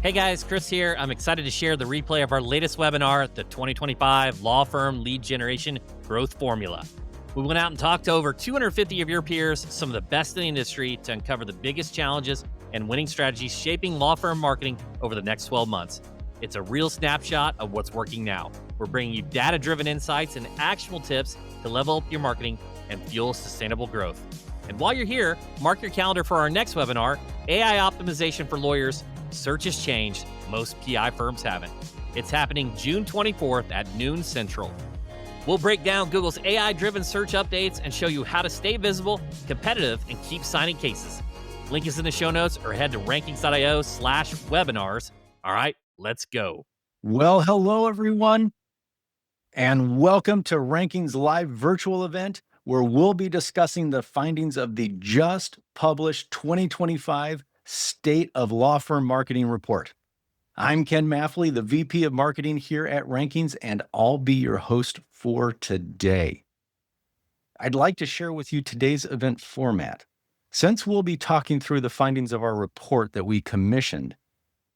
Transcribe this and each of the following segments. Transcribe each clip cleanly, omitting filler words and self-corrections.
Hey guys, Chris here. I'm excited to share the replay of our latest webinar, the 2025 Law Firm Lead Generation Growth Formula. We went out and talked to over 250 of your peers, some of the best in the industry, to uncover the biggest challenges and winning strategies shaping law firm marketing over the next 12 months. It's a real snapshot of what's working now. We're bringing you data-driven insights and actionable tips to level up your marketing and fuel sustainable growth. And while you're here, mark your calendar for our next webinar, AI Optimization for Lawyers. Search has changed. Most PI firms haven't. It's happening June 24th at noon Central. We'll break down Google's AI-driven search updates and show you how to stay visible, competitive, and keep signing cases. Link is in the show notes or head to rankings.io/webinars. All right, let's go. Well, hello, everyone, and welcome to Rankings Live virtual event, where we'll be discussing the findings of the just published 2025 State of Law Firm Marketing Report. I'm Ken Maffley, the VP of Marketing here at Rankings, and I'll be your host for today. I'd like to share with you today's event format. Since we'll be talking through the findings of our report that we commissioned,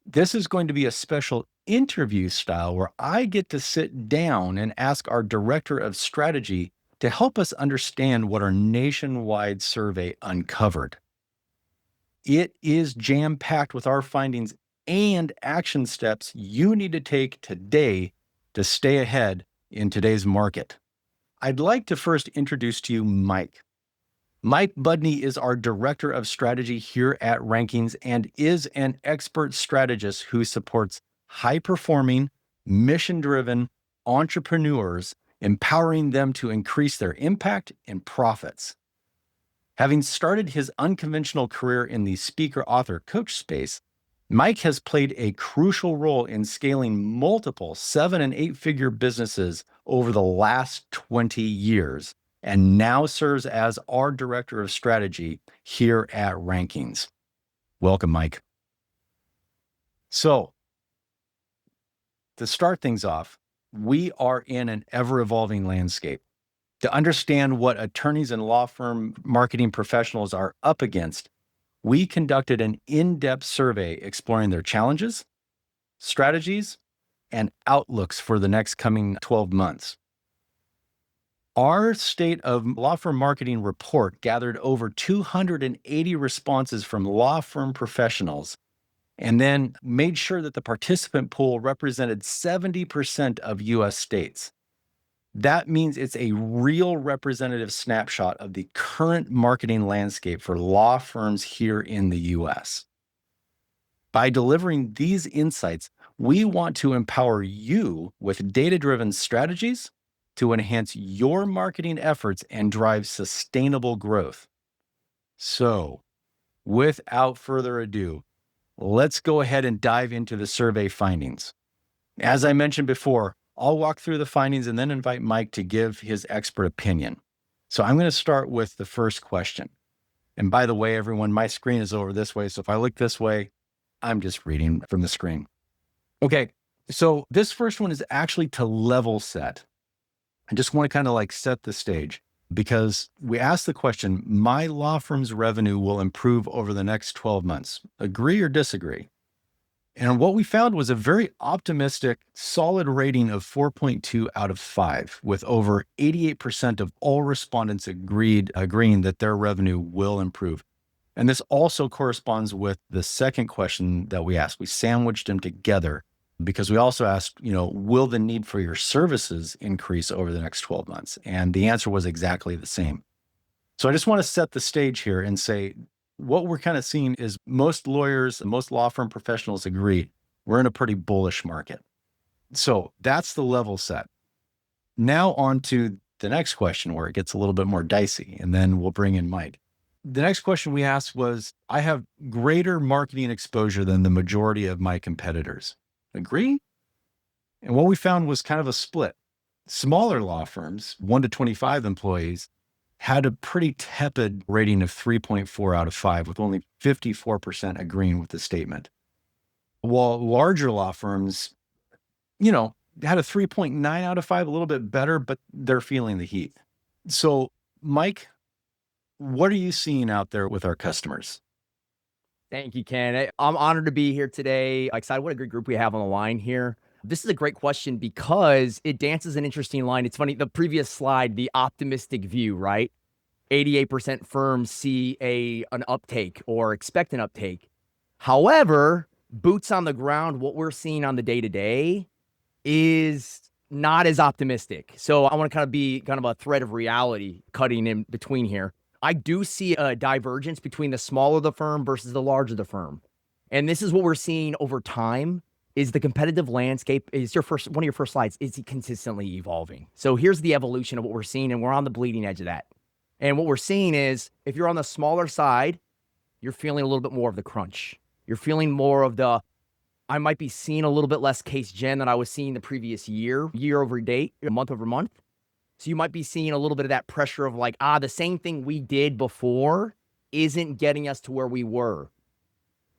this is going to be a special interview style where I get to sit down and ask our Director of Strategy to help us understand what our nationwide survey uncovered. It is jam-packed with our findings and action steps you need to take today to stay ahead in today's market. I'd like to first introduce to you Mike. Mike Budney is our Director of Strategy here at Rankings and is an expert strategist who supports high-performing, mission-driven entrepreneurs, empowering them to increase their impact and profits. Having started his unconventional career in the speaker, author, coach space, Mike has played a crucial role in scaling multiple 7- and 8-figure businesses over the last 20 years, and now serves as our Director of Strategy here at Rankings. Welcome, Mike. So, to start things off, we are in an ever-evolving landscape. To understand what attorneys and law firm marketing professionals are up against, we conducted an in-depth survey exploring their challenges, strategies, and outlooks for the next coming 12 months. Our State of Law Firm Marketing report gathered over 280 responses from law firm professionals and then made sure that the participant pool represented 70% of U.S. states. That means it's a real representative snapshot of the current marketing landscape for law firms here in the U.S. By delivering these insights, we want to empower you with data-driven strategies to enhance your marketing efforts and drive sustainable growth. So, without further ado, let's go ahead and dive into the survey findings. As I mentioned before, I'll walk through the findings and then invite Mike to give his expert opinion. So I'm going to start with the first question. And by the way, everyone, my screen is over this way. So if I look this way, I'm just reading from the screen. Okay, so this first one is actually to level set. I just want to kind of like set the stage because we asked the question, my law firm's revenue will improve over the next 12 months. Agree or disagree? And what we found was a very optimistic, solid rating of 4.2 out of 5, with over 88% of all respondents agreeing that their revenue will improve. And this also corresponds with the second question that we asked. We sandwiched them together because we also asked, will the need for your services increase over the next 12 months? And the answer was exactly the same. So I just want to set the stage here and say, what we're kind of seeing is most lawyers and most law firm professionals agree we're in a pretty bullish market. So that's the level set. Now on to the next question where it gets a little bit more dicey, and then we'll bring in Mike. The next question we asked was, I have greater marketing exposure than the majority of my competitors. Agree? And what we found was kind of a split. Smaller law firms, 1 to 25 employees, had a pretty tepid rating of 3.4 out of 5, with only 54% agreeing with the statement. While larger law firms, had a 3.9 out of 5, a little bit better, but they're feeling the heat. So, Mike, what are you seeing out there with our customers? Thank you, Ken. I'm honored to be here today. Excited. What a great group we have on the line here. This is a great question because it dances an interesting line. It's funny. The previous slide, the optimistic view, right? 88% firms see an uptake or expect an uptake. However, boots on the ground, what we're seeing on the day to day is not as optimistic. So I want to kind of be kind of a thread of reality cutting in between here. I do see a divergence between the smaller the firm versus the larger the firm. And this is what we're seeing over time is the competitive landscape is one of your first slides is consistently evolving. So here's the evolution of what we're seeing, and we're on the bleeding edge of that. And what we're seeing is if you're on the smaller side, you're feeling a little bit more of the crunch. You're feeling more of I might be seeing a little bit less case gen than I was seeing the previous year over date, month over month. So you might be seeing a little bit of that pressure of the same thing we did before isn't getting us to where we were.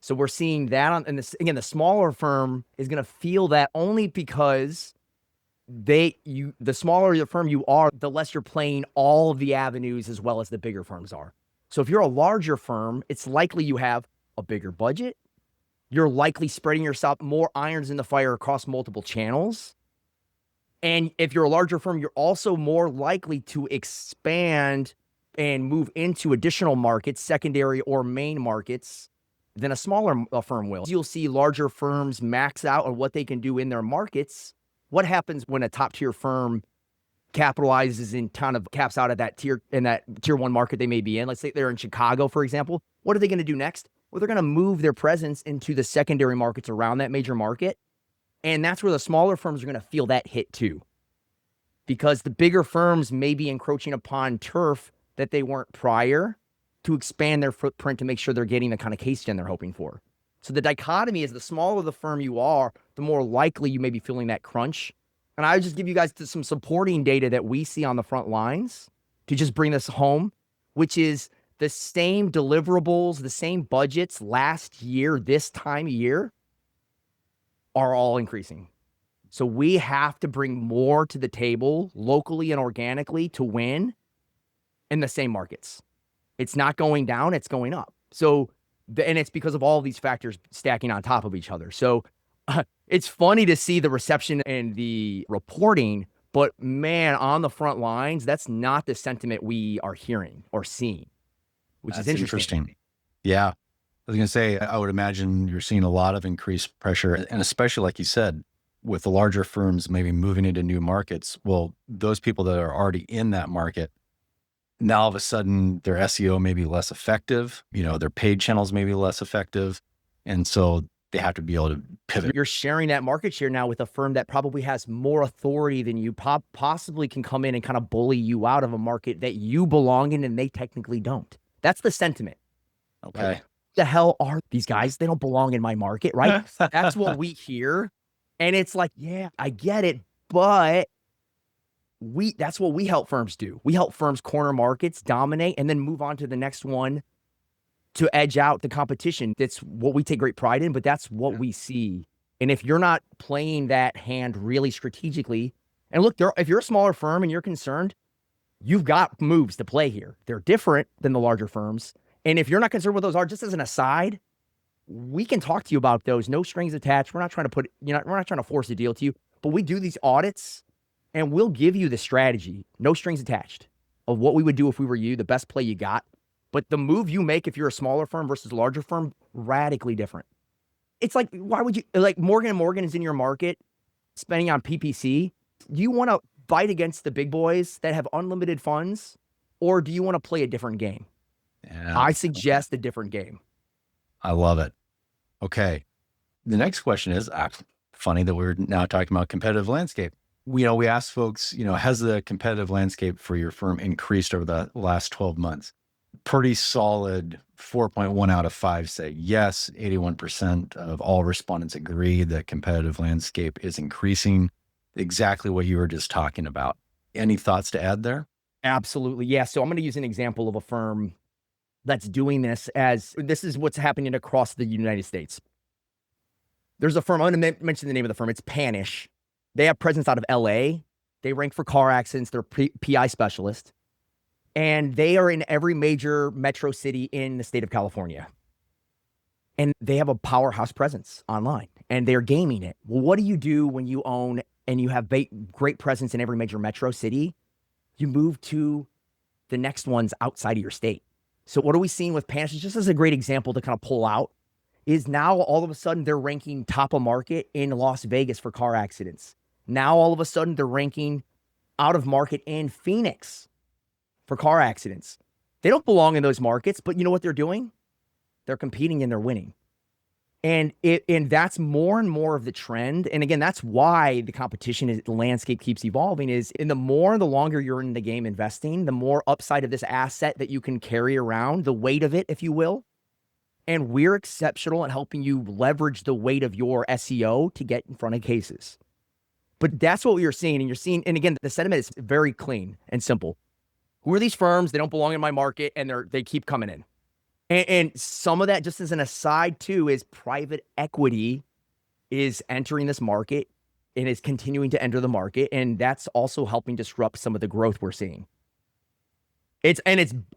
So we're seeing that and again, the smaller firm is going to feel that only because the smaller your firm you are, the less you're playing all of the avenues as well as the bigger firms are. So if you're a larger firm, it's likely you have a bigger budget. You're likely spreading yourself more irons in the fire across multiple channels. And if you're a larger firm, you're also more likely to expand and move into additional markets, secondary or main markets, than a smaller firm will. You'll see larger firms max out on what they can do in their markets. What happens when a top tier firm capitalizes and kind of caps out at that tier one market they may be in? Let's say they're in Chicago, for example. What are they going to do next? Well, they're going to move their presence into the secondary markets around that major market. And that's where the smaller firms are going to feel that hit too. Because the bigger firms may be encroaching upon turf that they weren't prior to expand their footprint to make sure they're getting the kind of case gen they're hoping for. So the dichotomy is the smaller the firm you are, the more likely you may be feeling that crunch. And I would just give you guys some supporting data that we see on the front lines to just bring this home, which is the same deliverables, the same budgets last year, this time of year, are all increasing. So we have to bring more to the table locally and organically to win in the same markets. It's not going down, it's going up. So, and it's because of all these factors stacking on top of each other. So it's funny to see the reception and the reporting, but man, on the front lines, that's not the sentiment we are hearing or seeing, which is interesting. Yeah. I was going to say, I would imagine you're seeing a lot of increased pressure, and especially like you said, with the larger firms maybe moving into new markets. Well, those people that are already in that market, now all of a sudden their SEO may be less effective, their paid channels may be less effective. And so they have to be able to pivot. You're sharing that market share now with a firm that probably has more authority than you, possibly can come in and kind of bully you out of a market that you belong in and they technically don't. That's the sentiment. Okay. Like, the hell are these guys? They don't belong in my market, right? That's what we hear. And it's like, yeah, I get it, but that's what we help firms do. We help firms corner markets, dominate, and then move on to the next one to edge out the competition. That's what we take great pride in, but that's what we see. And if you're not playing that hand really strategically, and look, if you're a smaller firm and you're concerned, you've got moves to play here. They're different than the larger firms. And if you're not concerned what those are, just as an aside, we can talk to you about those. No strings attached. We're not trying to we're not trying to force a deal to you, but we do these audits and we'll give you the strategy, no strings attached, of what we would do if we were you, the best play you got. But the move you make if you're a smaller firm versus a larger firm, radically different. It's like, why would you, like Morgan & Morgan is in your market spending on PPC. Do you want to fight against the big boys that have unlimited funds, or do you want to play a different game? Yeah. I suggest a different game. I love it. Okay. The next question is, funny that we're now talking about competitive landscape. We asked folks, has the competitive landscape for your firm increased over the last 12 months? Pretty solid 4.1 out of 5 say yes. 81% of all respondents agree that competitive landscape is increasing. Exactly what you were just talking about. Any thoughts to add there? Absolutely. Yeah. So I'm going to use an example of a firm that's doing this this is what's happening across the United States. There's a firm, I'm going to mention the name of the firm. It's Panish. They have presence out of LA. They rank for car accidents. They're PI specialist. And they are in every major metro city in the state of California. and they have a powerhouse presence online and they're gaming it. Well, what do you do when you own and you have great presence in every major metro city? You move to the next ones outside of your state. So what are we seeing with Panache? Just as a great example to kind of pull out, is now all of a sudden they're ranking top of market in Las Vegas for car accidents. Now all of a sudden they're ranking out of market in Phoenix for car accidents. They don't belong in those markets, but you know what they're doing? They're competing and they're winning. And that's more and more of the trend. And again, that's why the competition the landscape keeps evolving, is in the longer you're in the game investing, the more upside of this asset that you can carry around, the weight of it, if you will. And we're exceptional at helping you leverage the weight of your SEO to get in front of cases. But that's what we are seeing. And you're seeing, and again, the sentiment is very clean and simple. Who are these firms? They don't belong in my market, and they keep coming in. And some of that, just as an aside too, is private equity is entering this market and is continuing to enter the market. And that's also helping disrupt some of the growth we're seeing. It's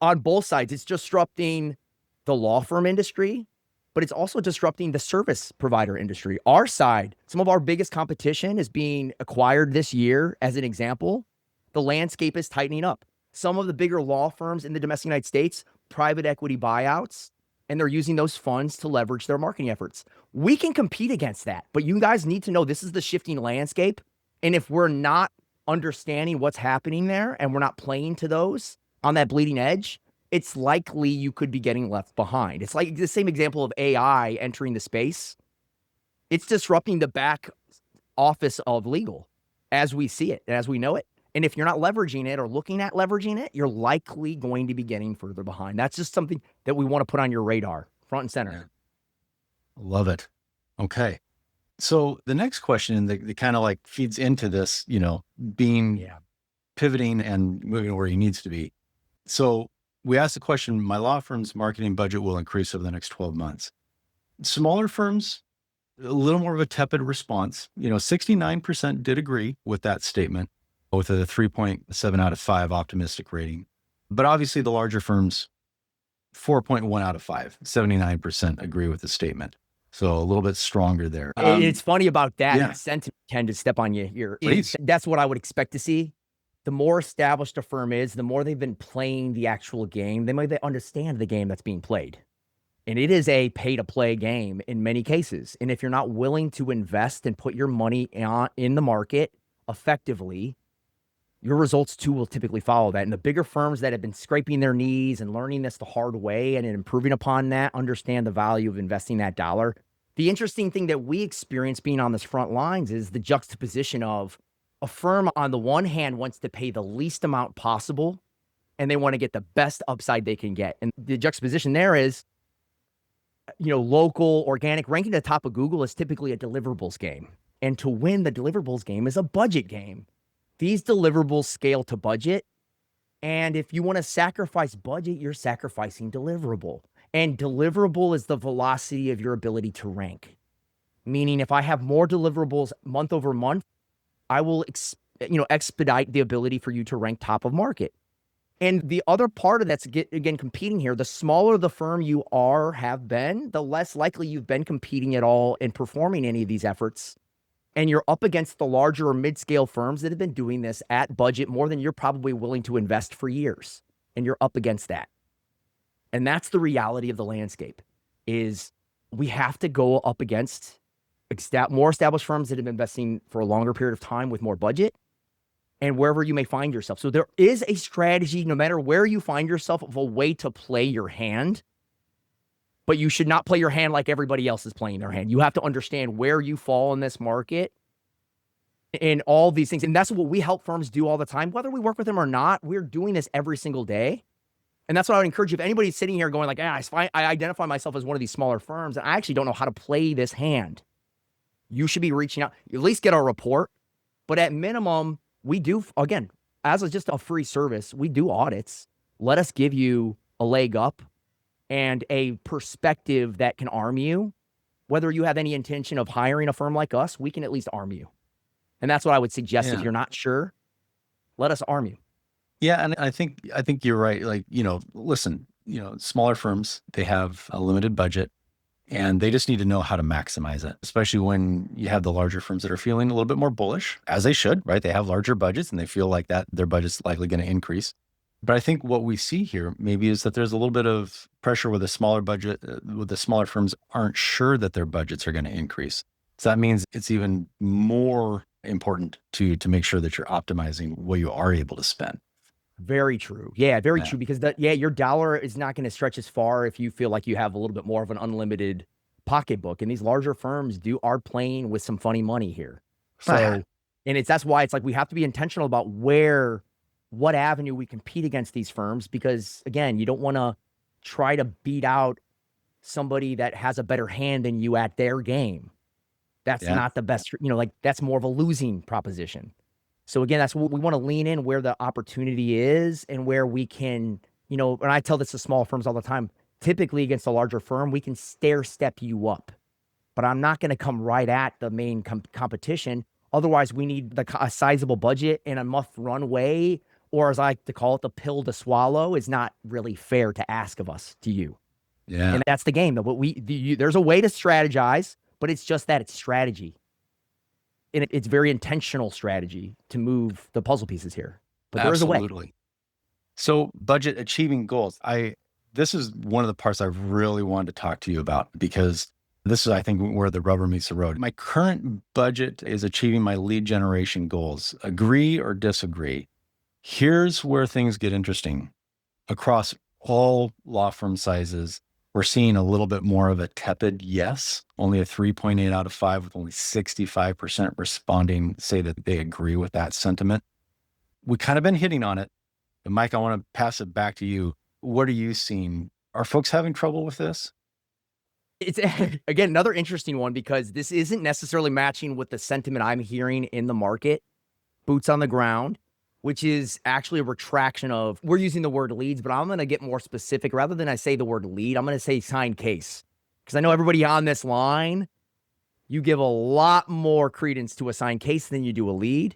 on both sides. It's disrupting the law firm industry, but it's also disrupting the service provider industry. Our side, some of our biggest competition is being acquired this year. As an example, the landscape is tightening up. Some of the bigger law firms in the domestic United States, private equity buyouts, and they're using those funds to leverage their marketing efforts. We can compete against that, but you guys need to know this is the shifting landscape. And if we're not understanding what's happening there and we're not playing to those on that bleeding edge, it's likely you could be getting left behind. It's like the same example of AI entering the space. It's disrupting the back office of legal as we see it and as we know it. And if you're not leveraging it or looking at leveraging it, you're likely going to be getting further behind. That's just something that we want to put on your radar, front and center. Yeah. Love it. Okay. So the next question that kind of like feeds into this, being pivoting and moving where he needs to be. So we asked the question, my law firm's marketing budget will increase over the next 12 months. Smaller firms, a little more of a tepid response. 69% did agree with that statement, with a 3.7 out of 5 optimistic rating. But obviously the larger firms, 4.1 out of 5, 79% agree with the statement. So a little bit stronger there. It's funny about that sentiment, Ken, to step on you here. That's what I would expect to see. The more established a firm is, the more they've been playing the actual game, they understand the game that's being played. And it is a pay-to-play game in many cases. And if you're not willing to invest and put your money in the market effectively, your results too will typically follow that. And the bigger firms that have been scraping their knees and learning this the hard way and improving upon that, understand the value of investing that dollar. The interesting thing that we experience being on this front lines is the juxtaposition of a firm on the one hand wants to pay the least amount possible and they want to get the best upside they can get. And the juxtaposition there is, local organic ranking at the top of Google is typically a deliverables game. And to win the deliverables game is a budget game. These deliverables scale to budget. And if you want to sacrifice budget, you're sacrificing deliverable. And deliverable is the velocity of your ability to rank. Meaning if I have more deliverables month over month, I will expedite the ability for you to rank top of market. And the other part of that's, again, competing here, the smaller the firm you have been, the less likely you've been competing at all and performing any of these efforts. And you're up against the larger or mid-scale firms that have been doing this at budget more than you're probably willing to invest for years. And you're up against that. And that's the reality of the landscape, is we have to go up against more established firms that have been investing for a longer period of time with more budget, and wherever you may find yourself. So there is a strategy, no matter where you find yourself, of a way to play your hand, but you should not play your hand like everybody else is playing their hand. You have to understand where you fall in this market and all these things. And that's what we help firms do all the time, whether we work with them or not. We're doing this every single day. And that's what I would encourage you. If anybody's sitting here going like, I identify myself as one of these smaller firms, and I actually don't know how to play this hand, you should be reaching out. At least get our report. But at minimum, we do, again, as just a free service, we do audits. Let us give you a leg up and a perspective that can arm you. Whether you have any intention of hiring a firm like us, we can at least arm you. And that's what I would suggest. If you're not sure, let us arm you. Yeah. And I think you're right. Like, listen, smaller firms, they have a limited budget And they just need to know how to maximize it, especially when you have the larger firms that are feeling a little bit more bullish, as they should, right? They have larger budgets and they feel like that their budget's likely going to increase. But I think what we see here maybe is that there's a little bit of pressure with a smaller budget, with the smaller firms aren't sure that their budgets are going to increase. So that means it's even more important to make sure that you're optimizing what you are able to spend. Very true. Yeah, very Yeah. true. Because your dollar is not going to stretch as far if you feel like you have a little bit more of an unlimited pocketbook. And these larger firms are playing with some funny money here. So, Right. and that's why it's like we have to be intentional about what avenue we compete against these firms. Because again, you don't want to try to beat out somebody that has a better hand than you at their game. That's Yeah. not the best, like that's more of a losing proposition. So again, that's what we want to lean in where the opportunity is and where we can, and I tell this to small firms all the time, typically against a larger firm, we can stair step you up, but I'm not going to come right at the main competition. Otherwise we need a sizable budget and a month runway, or as I like to call it, the pill to swallow is not really fair to ask of us to you. Yeah. And that's the game though. But there's a way to strategize, but it's just that it's strategy. And it's very intentional strategy to move the puzzle pieces here. But there is a way. Absolutely. So budget achieving goals. This is one of the parts I really wanted to talk to you about because this is, I think, where the rubber meets the road. My current budget is achieving my lead generation goals. Agree or disagree? Here's where things get interesting. Across all law firm sizes, we're seeing a little bit more of a tepid yes, only a 3.8 out of 5, with only 65% responding, say that they agree with that sentiment. We've kind of been hitting on it. But Mike, I want to pass it back to you. What are you seeing? Are folks having trouble with this? It's again another interesting one because this isn't necessarily matching with the sentiment I'm hearing in the market, boots on the ground, which is actually a retraction of, we're using the word leads, but I'm going to get more specific. Rather than I say the word lead, I'm going to say signed case. Because I know everybody on this line, you give a lot more credence to a signed case than you do a lead.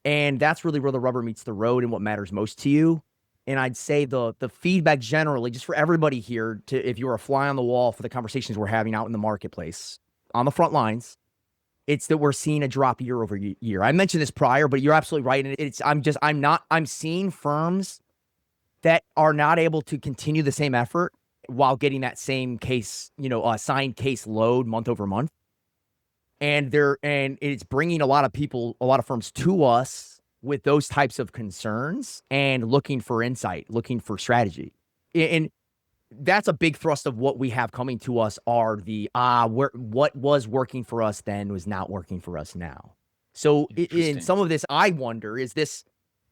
And that's really where the rubber meets the road and what matters most to you. And I'd say the feedback generally, just for everybody here, if you're a fly on the wall for the conversations we're having out in the marketplace, on the front lines, it's that we're seeing a drop year over year. I mentioned this prior, but you're absolutely right. And I'm seeing firms that are not able to continue the same effort while getting that same case, signed case load month over month. And it's bringing a lot of firms to us with those types of concerns and looking for insight, looking for strategy. And that's a big thrust of what we have coming to us are what was working for us then was not working for us now. So in some of this, I wonder,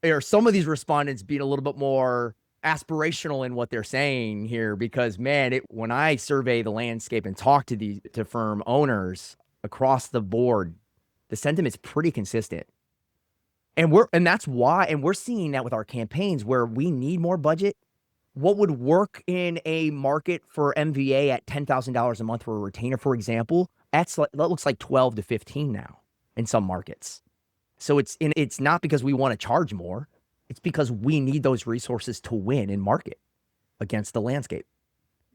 are some of these respondents being a little bit more aspirational in what they're saying here? Because man, when I survey the landscape and talk to firm owners across the board, the sentiment's pretty consistent. And that's why we're seeing that with our campaigns where we need more budget. What would work in a market for MVA at $10,000 a month for a retainer, for example, that looks like 12 to 15 now in some markets. So it's not because we want to charge more. It's because we need those resources to win in market against the landscape.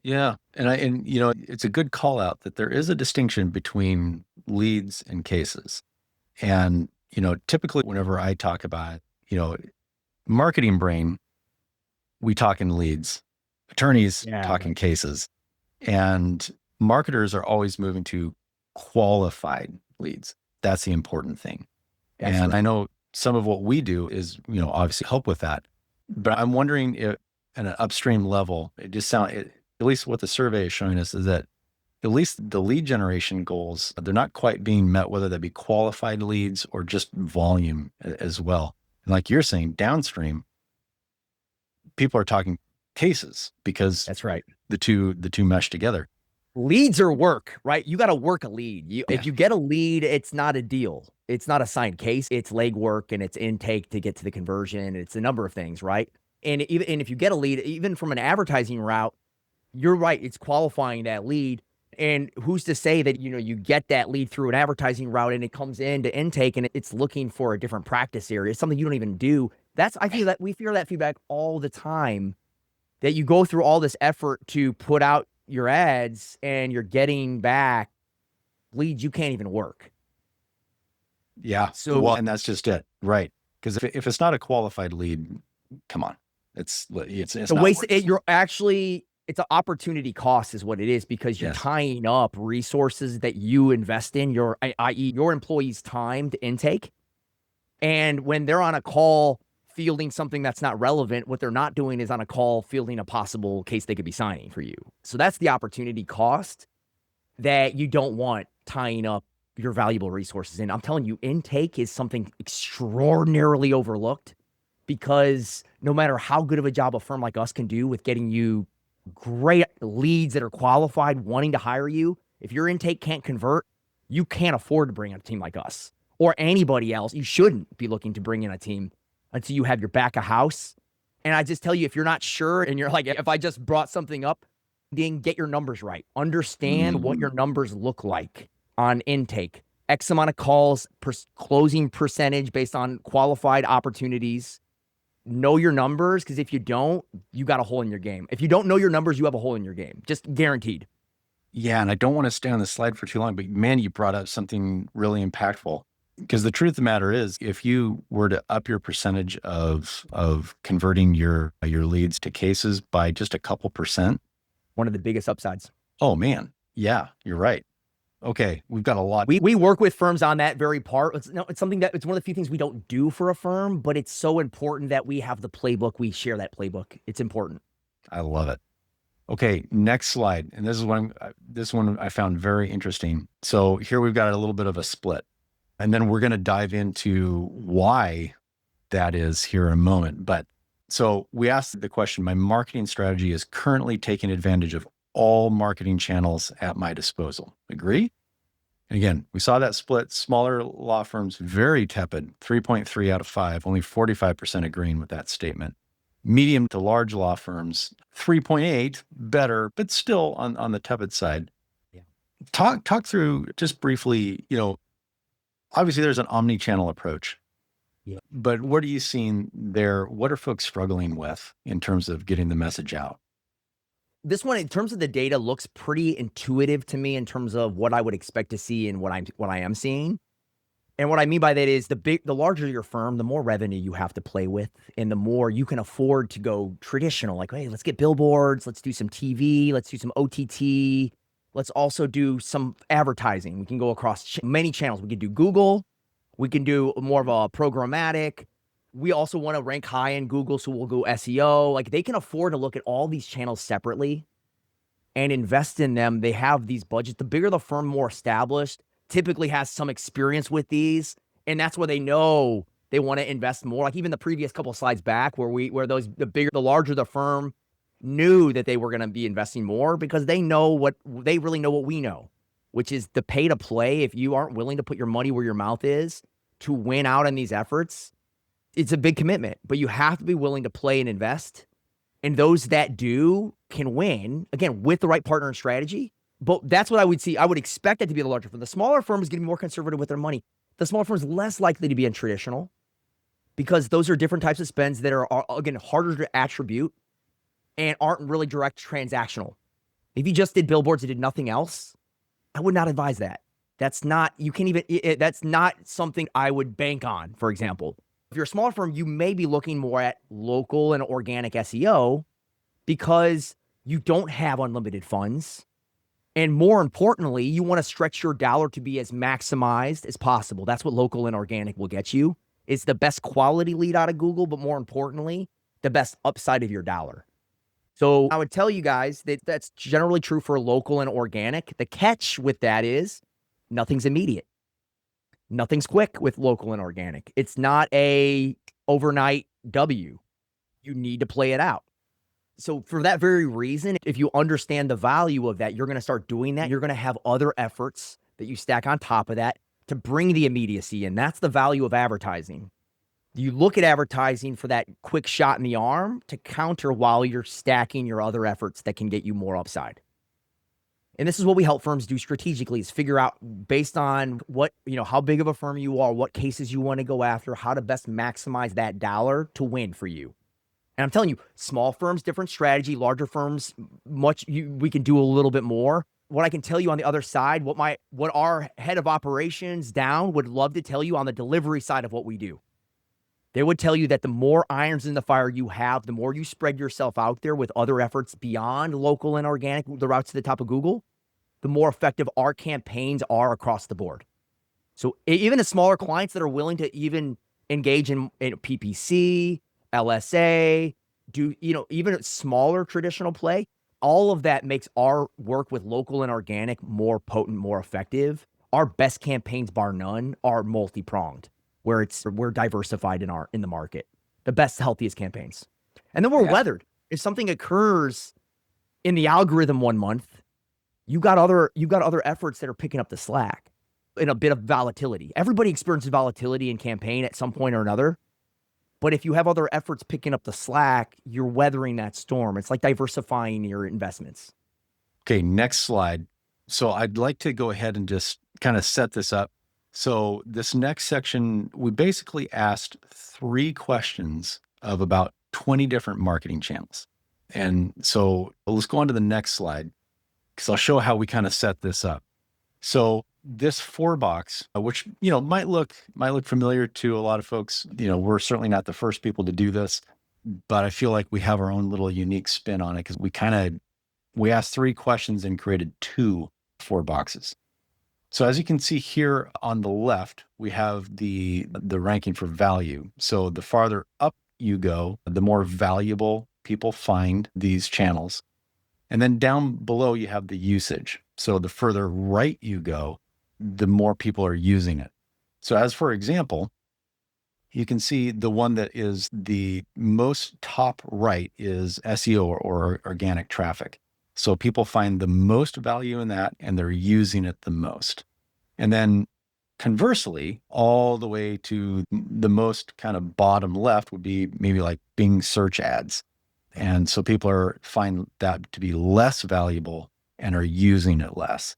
Yeah. And it's a good call out that there is a distinction between leads and cases. And, typically whenever I talk about, marketing brain, we talk in leads, attorneys talk in cases, and marketers are always moving to qualified leads. That's the important thing. That's and right. I know some of what we do is, obviously help with that, but I'm wondering if at an upstream level, at least what the survey is showing us is that at least the lead generation goals, they're not quite being met, whether that be qualified leads or just volume as well. And like you're saying, downstream, people are talking cases because that's right. The two mesh together. Leads are work, right? You got to work a lead. If you get a lead, it's not a deal. It's not a signed case. It's legwork and it's intake to get to the conversion. It's a number of things, right? And if you get a lead, even from an advertising route, you're right. It's qualifying that lead. And who's to say that, you get that lead through an advertising route and it comes into intake and it's looking for a different practice area. It's something you don't even do. I feel that we hear that feedback all the time, that you go through all this effort to put out, your ads and you're getting back leads you can't even work. Yeah. So Well, and that's just it. Right. Because if it's not a qualified lead, come on. It's the not waste worth it. you're actually it's an opportunity cost is what it is, because you're Yes. tying up resources that you invest in, your i.e. your employees' time to intake. And when they're on a call fielding something that's not relevant, what they're not doing is on a call fielding a possible case they could be signing for you. So that's the opportunity cost that you don't want tying up your valuable resources in. I'm telling you, intake is something extraordinarily overlooked, because no matter how good of a job a firm like us can do with getting you great leads that are qualified, wanting to hire you, if your intake can't convert, you can't afford to bring in a team like us or anybody else. You shouldn't be looking to bring in a team until you have your back of house. And I just tell you, if you're not sure and you're like, if I just brought something up, then get your numbers right. Understand what your numbers look like on intake. X amount of calls, closing percentage based on qualified opportunities. Know your numbers, because if you don't, you got a hole in your game. If you don't know your numbers, you have a hole in your game. Just guaranteed. Yeah. And I don't want to stay on the slide for too long, but man, you brought up something really impactful. Because the truth of the matter is, if you were to up your percentage of converting your leads to cases by just a couple percent, One of the biggest upsides. oh man, yeah, you're right. Okay, we've got a lot. We work with firms on that very part. It's something that it's one of the few things we don't do for a firm, but it's so important that we have the playbook. We share that playbook. It's important. I love it. Okay, next slide. And this one I found very interesting. So here we've got a little bit of a split. And then we're going to dive into why that is here in a moment. But so we asked the question, my marketing strategy is currently taking advantage of all marketing channels at my disposal. Agree? And again, we saw that split. Smaller law firms, very tepid, 3.3 out of 5, only 45% agreeing with that statement. Medium to large law firms, 3.8, better, but still on the tepid side. Yeah. Talk through just briefly, obviously there's an omni-channel approach. Yeah. But what are you seeing there? What are folks struggling with in terms of getting the message out? This one, in terms of the data, looks pretty intuitive to me in terms of what I would expect to see and what I am seeing. And what I mean by that is the larger your firm, the more revenue you have to play with, and the more you can afford to go traditional. Like, hey, let's get billboards, let's do some TV, let's do some OTT, let's also do some advertising. We can go across many channels. We can do Google, we can do more of a programmatic. We also want to rank high in Google, so we'll go SEO. Like, they can afford to look at all these channels separately and invest in them. They have these budgets. The bigger the firm, more established, typically has some experience with these, and that's where they know they want to invest more. Like even the previous couple of slides back, where the larger the firm knew that they were going to be investing more, because they really know what we know, which is the pay to play. If you aren't willing to put your money where your mouth is to win out on these efforts, it's a big commitment, but you have to be willing to play and invest. And those that do can win, again, with the right partner and strategy. But that's what I would see. I would expect that to be the larger firm. The smaller firm is going to be more conservative with their money. The smaller firm is less likely to be in traditional, because those are different types of spends that are again, harder to attribute and aren't really direct transactional. If you just did billboards and did nothing else, I would not advise that. That's not something I would bank on, for example. If you're a smaller firm, you may be looking more at local and organic SEO, because you don't have unlimited funds. And more importantly, you want to stretch your dollar to be as maximized as possible. That's what local and organic will get you. It's the best quality lead out of Google, but more importantly, the best upside of your dollar. So I would tell you guys that that's generally true for local and organic. The catch with that is nothing's immediate. Nothing's quick with local and organic. It's not a overnight W. You need to play it out. So for that very reason, if you understand the value of that, you're going to start doing that. You're going to have other efforts that you stack on top of that to bring the immediacy in. That's the value of advertising. You look at advertising for that quick shot in the arm to counter while you're stacking your other efforts that can get you more upside. And this is what we help firms do strategically, is figure out based on what, how big of a firm you are, what cases you want to go after, how to best maximize that dollar to win for you. And I'm telling you, small firms, different strategy, larger firms, we can do a little bit more. What I can tell you on the other side, what our head of operations down would love to tell you on the delivery side of what we do. They would tell you that the more irons in the fire you have, the more you spread yourself out there with other efforts beyond local and organic, the routes to the top of Google, the more effective our campaigns are across the board. So even the smaller clients that are willing to even engage in PPC, LSA, even smaller traditional play, all of that makes our work with local and organic more potent, more effective. Our best campaigns, bar none, are multi-pronged, where we're diversified in the market. The best, healthiest campaigns. And then we're weathered. If something occurs in the algorithm one month, you got other efforts that are picking up the slack in a bit of volatility. Everybody experiences volatility in campaign at some point or another. But if you have other efforts picking up the slack, you're weathering that storm. It's like diversifying your investments. Okay, next slide. So I'd like to go ahead and just kind of set this up. So this next section, we basically asked 3 questions of about 20 different marketing channels. And so let's go on to the next slide, because I'll show how we kind of set this up. So this 4-box, which, might look familiar to a lot of folks. We're certainly not the first people to do this, but I feel like we have our own little unique spin on it, because we asked 3 questions and created 2 4-boxes. So as you can see here on the left, we have the ranking for value. So the farther up you go, the more valuable people find these channels. And then down below, you have the usage. So the further right you go, the more people are using it. So as for example, you can see the one that is the most top right is SEO or organic traffic. So people find the most value in that, and they're using it the most. And then conversely, all the way to the most kind of bottom left would be maybe like Bing search ads. And so people find that to be less valuable and are using it less.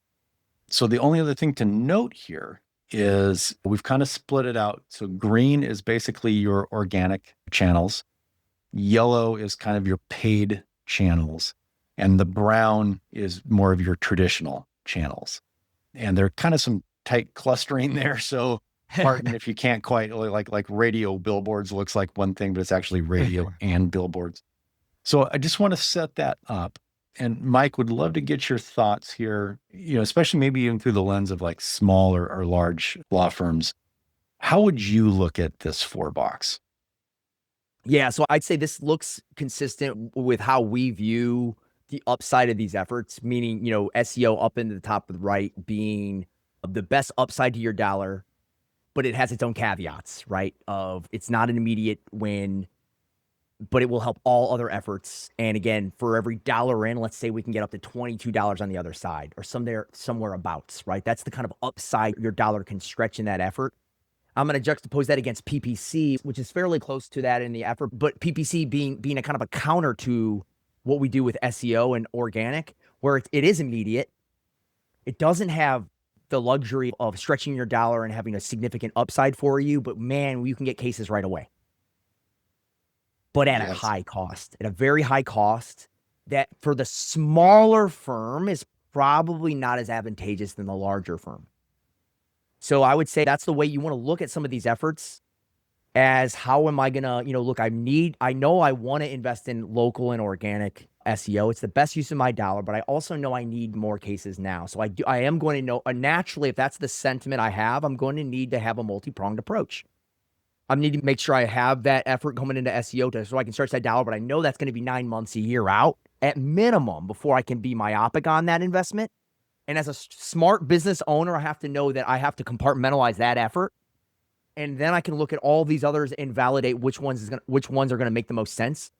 So the only other thing to note here is we've kind of split it out. So green is basically your organic channels. Yellow is kind of your paid channels. And the brown is more of your traditional channels. And there are kind of some tight clustering there. So pardon if you can't quite, like radio billboards looks like one thing, but it's actually radio and billboards. So I just want to set that up. And Mike, would love to get your thoughts here, especially maybe even through the lens of like small or large law firms. How would you look at this 4-box? Yeah, so I'd say this looks consistent with how we view the upside of these efforts, meaning, SEO up into the top of the right being the best upside to your dollar, but it has its own caveats, right? Of it's not an immediate win, but it will help all other efforts. And again, for every dollar in, let's say we can get up to $22 on the other side or somewhere abouts, right? That's the kind of upside your dollar can stretch in that effort. I'm going to juxtapose that against PPC, which is fairly close to that in the effort, but PPC being a kind of a counter to what we do with SEO and organic, where it is immediate. It doesn't have the luxury of stretching your dollar and having a significant upside for you, but man, you can get cases right away. But at a high cost, at a very high cost, that for the smaller firm is probably not as advantageous than the larger firm. So I would say that's the way you want to look at some of these efforts, as how am I going to, look, I know I want to invest in local and organic SEO. It's the best use of my dollar, but I also know I need more cases now. So I am going to know, naturally, if that's the sentiment I have, I'm going to need to have a multi-pronged approach. I need to make sure I have that effort coming into SEO so I can stretch that dollar, but I know that's going to be 9 months, a year out at minimum before I can be myopic on that investment. And as a smart business owner, I have to know that I have to compartmentalize that effort. And then I can look at all these others and validate which ones are going to make the most sense.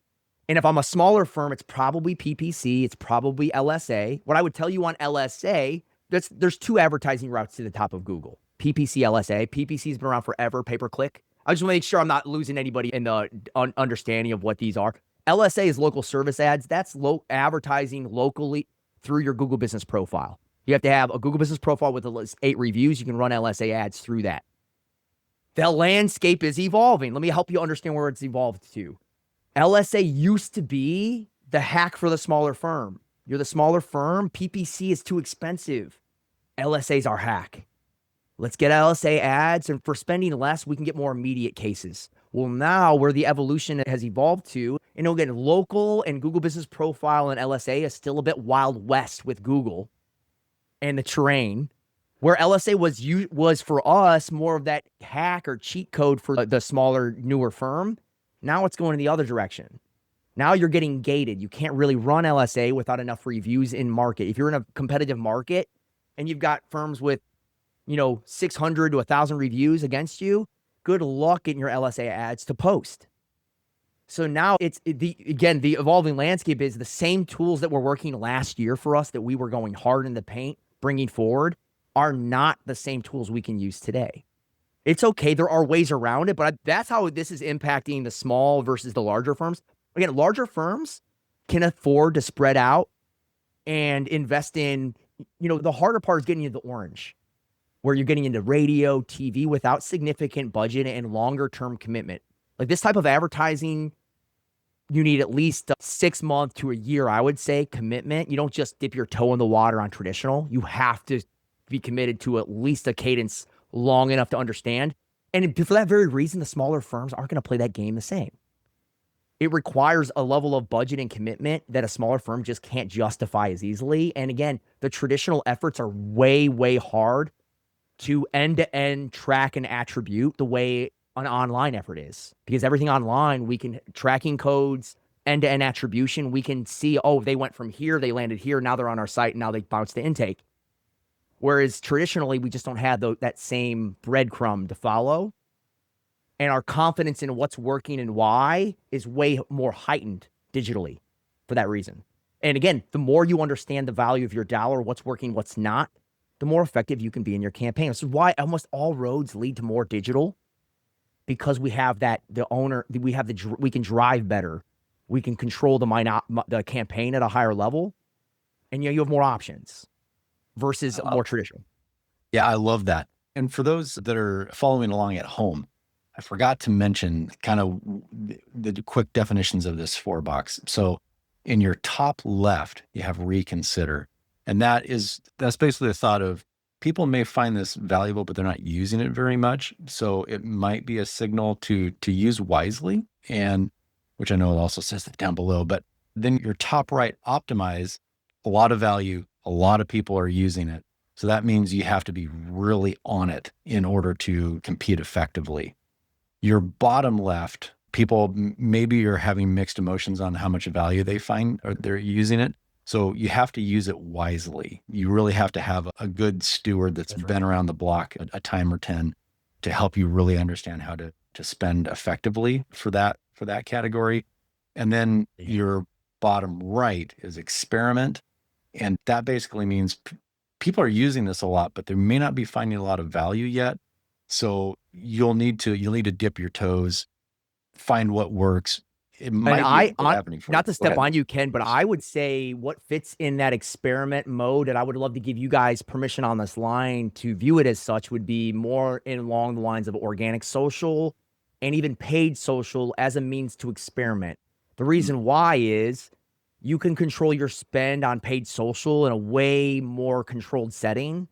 And if I'm a smaller firm, it's probably PPC, it's probably LSA. What I would tell you on LSA, there's 2 advertising routes to the top of Google. PPC, LSA. PPC's been around forever, pay-per-click. I just want to make sure I'm not losing anybody in the understanding of what these are. LSA is local service ads. That's advertising locally through your Google Business Profile. You have to have a Google Business Profile with at least 8 reviews. You can run LSA ads through that. The landscape is evolving. Let me help you understand where it's evolved to. LSA used to be the hack for the smaller firm. You're the smaller firm. PPC is too expensive. LSA is our hack. Let's get LSA ads, and for spending less, we can get more immediate cases. Well, now where the evolution has evolved to, again, local and Google Business Profile and LSA is still a bit wild west with Google and the terrain, where LSA was for us more of that hack or cheat code for the smaller, newer firm. Now it's going in the other direction. Now you're getting gated. You can't really run LSA without enough reviews in market. If you're in a competitive market and you've got firms with 600 to 1,000 reviews against you, good luck getting your LSA ads to post. So now the evolving landscape is the same tools that were working last year for us, that we were going hard in the paint, bringing forward, are not the same tools we can use today. It's okay. There are ways around it, but that's how this is impacting the small versus the larger firms. Again, larger firms can afford to spread out and invest in, the harder part is getting into the orange, where you're getting into radio, TV without significant budget and longer term commitment. Like this type of advertising, you need at least a 6 month to a year, I would say, commitment. You don't just dip your toe in the water on traditional. You have to be committed to at least a cadence long enough to understand. And for that very reason, the smaller firms aren't going to play that game the same. It requires a level of budget and commitment that a smaller firm just can't justify as easily. And again, the traditional efforts are way, way hard to end-to-end track and attribute the way an online effort is. Because everything online, we can tracking codes, end-to-end attribution, we can see, they went from here, they landed here, now they're on our site, and now they bounced to intake. Whereas traditionally, we just don't have that same breadcrumb to follow. And our confidence in what's working and why is way more heightened digitally for that reason. And again, the more you understand the value of your dollar, what's working, what's not, the more effective you can be in your campaign. This is why almost all roads lead to more digital, because we have we can drive better. We can control the campaign at a higher level, and you have more options versus more traditional. Yeah, I love that. And for those that are following along at home, I forgot to mention kind of the quick definitions of this 4-box. So in your top left, you have reconsider. And that's basically the thought of people may find this valuable, but they're not using it very much. So it might be a signal to use wisely, and which I know it also says that down below. But then your top right, optimize, a lot of value, a lot of people are using it. So that means you have to be really on it in order to compete effectively. Your bottom left, people maybe are having mixed emotions on how much value they find or they're using it. So you have to use it wisely. You really have to have a good steward that's been around the block a time or 10 to help you really understand how to spend effectively for that category. And then your bottom right is experiment. And that basically means people are using this a lot, but they may not be finding a lot of value yet. So you'll need to dip your toes, find what works. It might be happening for not to step on you, Ken, but I would say what fits in that experiment mode, and I would love to give you guys permission on this line to view it as such, would be more along the lines of organic social and even paid social as a means to experiment. The reason why is you can control your spend on paid social in a way more controlled setting.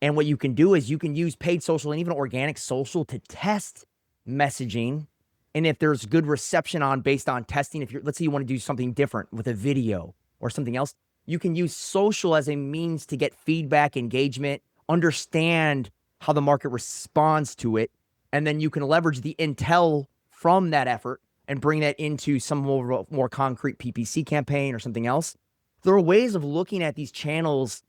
And what you can do is you can use paid social and even organic social to test messaging. And if there's good reception based on testing, let's say you want to do something different with a video or something else, you can use social as a means to get feedback, engagement, understand how the market responds to it. And then you can leverage the intel from that effort and bring that into some more concrete PPC campaign or something else. There are ways of looking at these channels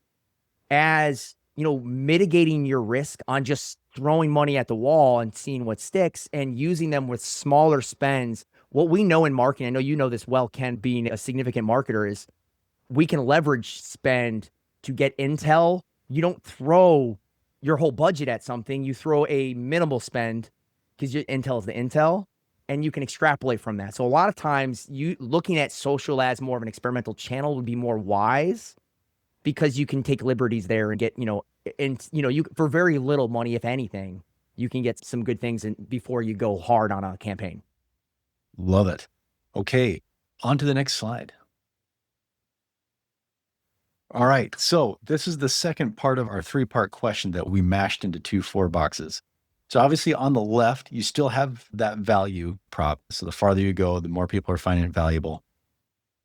as, mitigating your risk on just throwing money at the wall and seeing what sticks, and using them with smaller spends. What we know in marketing, I know you know this well, Ken, being a significant marketer, is we can leverage spend to get intel. You don't throw your whole budget at something. You throw a minimal spend because your intel is the intel, and you can extrapolate from that. So a lot of times you looking at social as more of an experimental channel would be more wise, because you can take liberties there and get, you for very little money, if anything, you can get some good things before you go hard on a campaign. Love it. Okay, on to the next slide. All right, so this is the second part of our three-part question that we mashed into 2 4-boxes. So obviously on the left, you still have that value prop. So the farther you go, the more people are finding it valuable.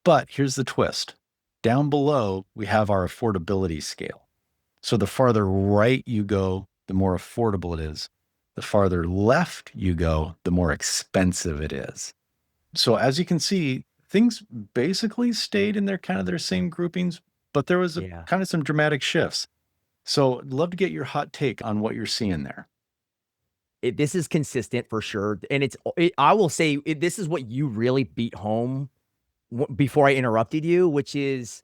But here's the twist. Down below, we have our affordability scale. So the farther right you go, the more affordable it is. The farther left you go, the more expensive it is. So as you can see, things basically stayed in their same groupings, but there was Yeah. kind of some dramatic shifts. So I'd love to get your hot take on what you're seeing there. This is consistent for sure. And I will say this is what you really beat home before I interrupted you, which is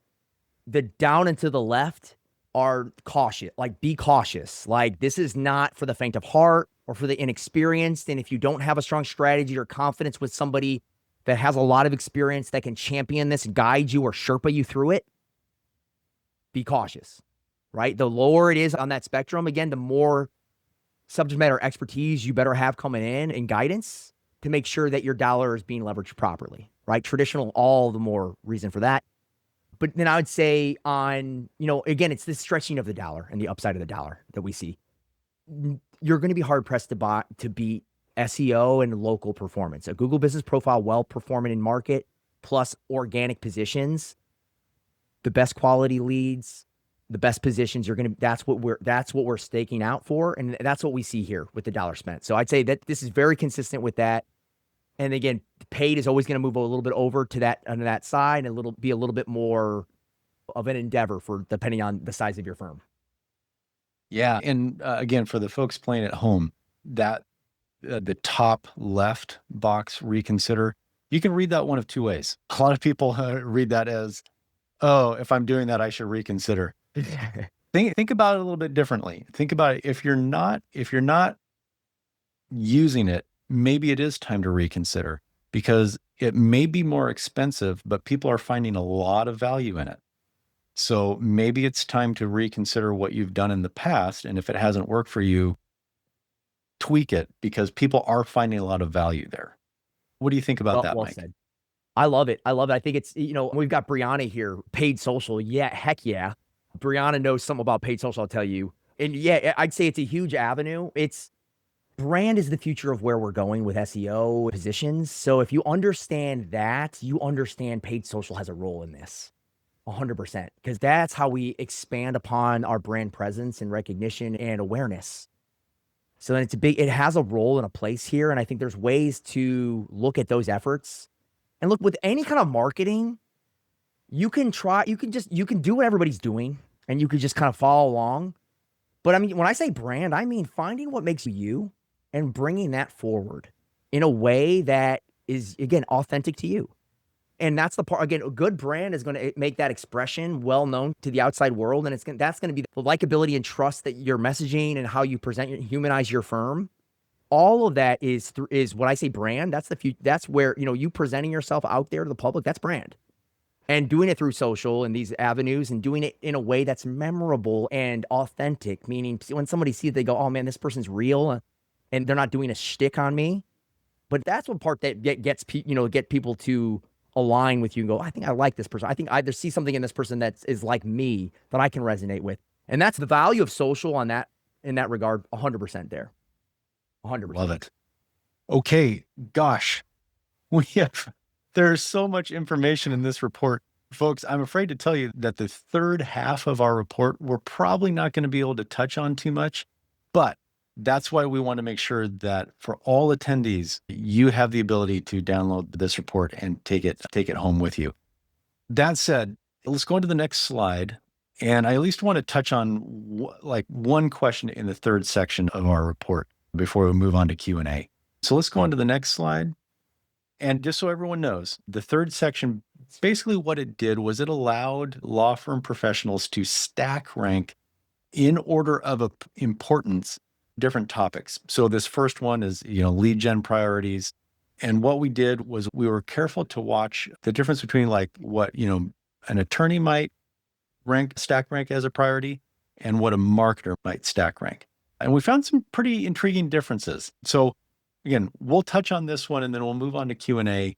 the down and to the left are cautious. Like, be cautious. Like, this is not for the faint of heart or for the inexperienced. And if you don't have a strong strategy or confidence with somebody that has a lot of experience that can champion this, guide you, or Sherpa you through it, be cautious, right? The lower it is on that spectrum, again, the more subject matter expertise you better have coming in and guidance to make sure that your dollar is being leveraged properly, right? Traditional, all the more reason for that. But then I would say on, again, it's this stretching of the dollar and the upside of the dollar that we see. You're going to be hard pressed to beat SEO and local performance. A Google business profile well performing in market plus organic positions, the best quality leads, the best positions. That's what we're staking out for, and that's what we see here with the dollar spent. So I'd say that this is very consistent with that. And again, paid is always going to move a little bit over to that on that side, and be a little bit more of an endeavor for depending on the size of your firm. Yeah, and again, for the folks playing at home, that the top left box, reconsider, you can read that one of two ways. A lot of people read that as, oh, if I'm doing that, I should reconsider. Think about it a little bit differently. Think about it. If you're not using it, maybe it is time to reconsider, because it may be more expensive, but people are finding a lot of value in it. So maybe it's time to reconsider what you've done in the past. And if it hasn't worked for you, tweak it, because people are finding a lot of value there. What do you think about that, Well Mike? said. I love it. I think it's, we've got Brianna here, paid social. Yeah, heck yeah. Brianna knows something about paid social, I'll tell you. And yeah, I'd say it's a huge avenue. Brand is the future of where we're going with SEO positions. So if you understand that, you understand paid social has a role in this 100%, because that's how we expand upon our brand presence and recognition and awareness. So then it has a role and a place here. And I think there's ways to look at those efforts. And look, with any kind of marketing, you can do what everybody's doing, and you could just kind of follow along. But I mean, when I say brand, I mean finding what makes you and bringing that forward in a way that is, again, authentic to you. And that's the part, again, a good brand is going to make that expression well known to the outside world. And that's going to be the likability and trust that your messaging and how you humanize your firm. All of that is what I say brand. That's the future. That's where, you presenting yourself out there to the public, that's brand. And doing it through social and these avenues, and doing it in a way that's memorable and authentic, meaning when somebody sees it, they go, oh man, this person's real, and they're not doing a shtick on me. But that's one part that get people to align with you and go, I think I like this person. I think I either see something in this person that is like me that I can resonate with. And that's the value of social in that regard, 100% there. 100%. Love it. Okay, gosh, there's so much information in this report. Folks, I'm afraid to tell you that the third half of our report, we're probably not going to be able to touch on too much, but that's why we want to make sure that for all attendees, you have the ability to download this report and take it home with you. That said, let's go into the next slide. And I at least want to touch on one question in the third section of our report before we move on to Q&A. So let's go on to the next slide. And just so everyone knows, the third section, basically what it did was it allowed law firm professionals to stack rank in order of importance different topics. So this first one is, lead gen priorities. And what we did was we were careful to watch the difference between what, an attorney might stack rank as a priority and what a marketer might stack rank. And we found some pretty intriguing differences. So again, we'll touch on this one and then we'll move on to Q&A.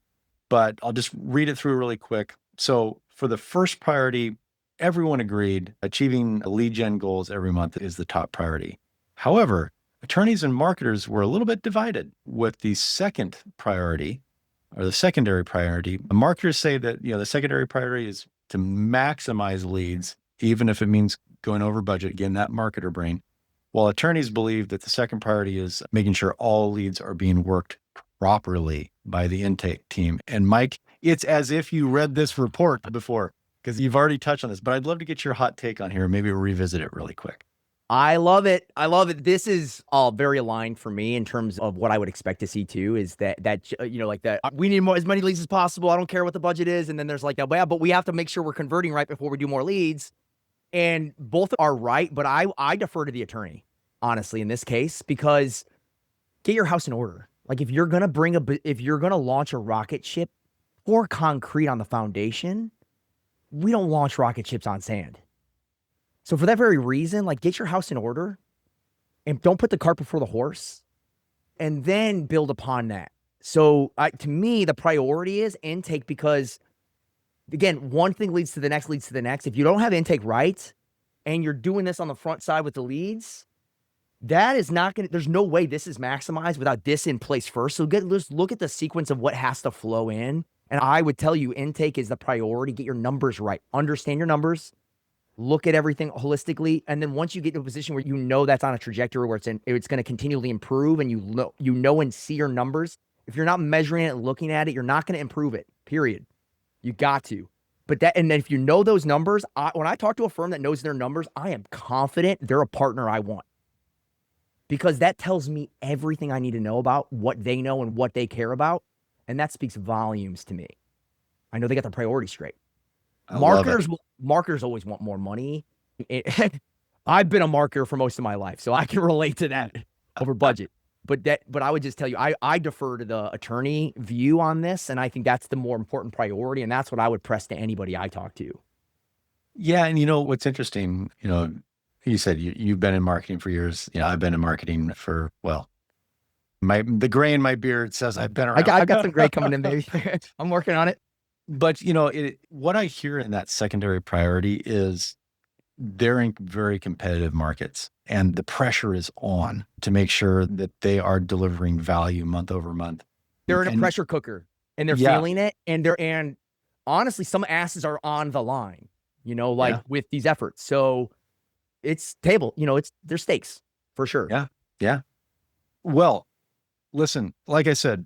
but I'll just read it through really quick. So for the first priority, everyone agreed achieving lead gen goals every month is the top priority. However, attorneys and marketers were a little bit divided with the second priority or the secondary priority. The marketers say that, the secondary priority is to maximize leads, even if it means going over budget. Again, that marketer brain. While attorneys believe that the second priority is making sure all leads are being worked properly by the intake team. And Mike, it's as if you read this report before, because you've already touched on this, but I'd love to get your hot take on here. Maybe we'll revisit it really quick. I love it. I love it. This is all very aligned for me in terms of what I would expect to see too, is that like that we need as many leads as possible. I don't care what the budget is. And then there's like that, well, but we have to make sure we're converting right before we do more leads. And both are right, but I defer to the attorney, honestly, in this case, because get your house in order. Like if you're going to launch a rocket ship, pour concrete on the foundation. We don't launch rocket ships on sand. So for that very reason, like get your house in order and don't put the cart before the horse and then build upon that. So to me, the priority is intake because, again, one thing leads to the next, leads to the next. If you don't have intake right and you're doing this on the front side with the leads, that is not going to, there's no way this is maximized without this in place first. So let's look at the sequence of what has to flow in. And I would tell you intake is the priority. Get your numbers right. Understand your numbers. Look at everything holistically. And then once you get to a position where you know that's on a trajectory where it's going to continually improve and you know and see your numbers, if you're not measuring it and looking at it, you're not going to improve it, period. You got to. But and then if you know those numbers, when I talk to a firm that knows their numbers, I am confident they're a partner I want. Because that tells me everything I need to know about what they know and what they care about. And that speaks volumes to me. I know they got their priorities straight. Marketers always want more money. I've been a marketer for most of my life, so I can relate to that over budget. But I would just tell you, I defer to the attorney view on this, and I think that's the more important priority, and that's what I would press to anybody I talk to. Yeah, and what's interesting, you said you've been in marketing for years. I've been in marketing for, well, the gray in my beard says I've been around. I got some gray coming in, baby. I'm working on it. But, what I hear in that secondary priority is they're in very competitive markets and the pressure is on to make sure that they are delivering value month over month. They're in a pressure cooker and they're feeling it. And honestly, some asses are on the line, with these efforts. So it's there's stakes for sure. Yeah. Yeah. Well, listen, like I said,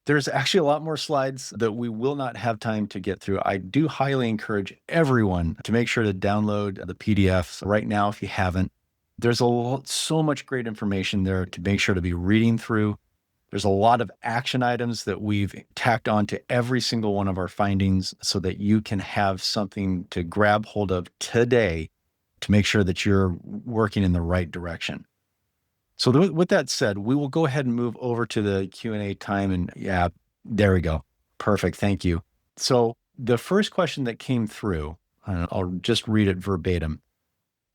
there's actually a lot more slides that we will not have time to get through. I do highly encourage everyone to make sure to download the PDFs right now if you haven't. There's so much great information there to make sure to be reading through. There's a lot of action items that we've tacked on to every single one of our findings so that you can have something to grab hold of today to make sure that you're working in the right direction. So with that said, we will go ahead and move over to the Q&A time. And yeah, there we go. Perfect. Thank you. So the first question that came through, I'll just read it verbatim.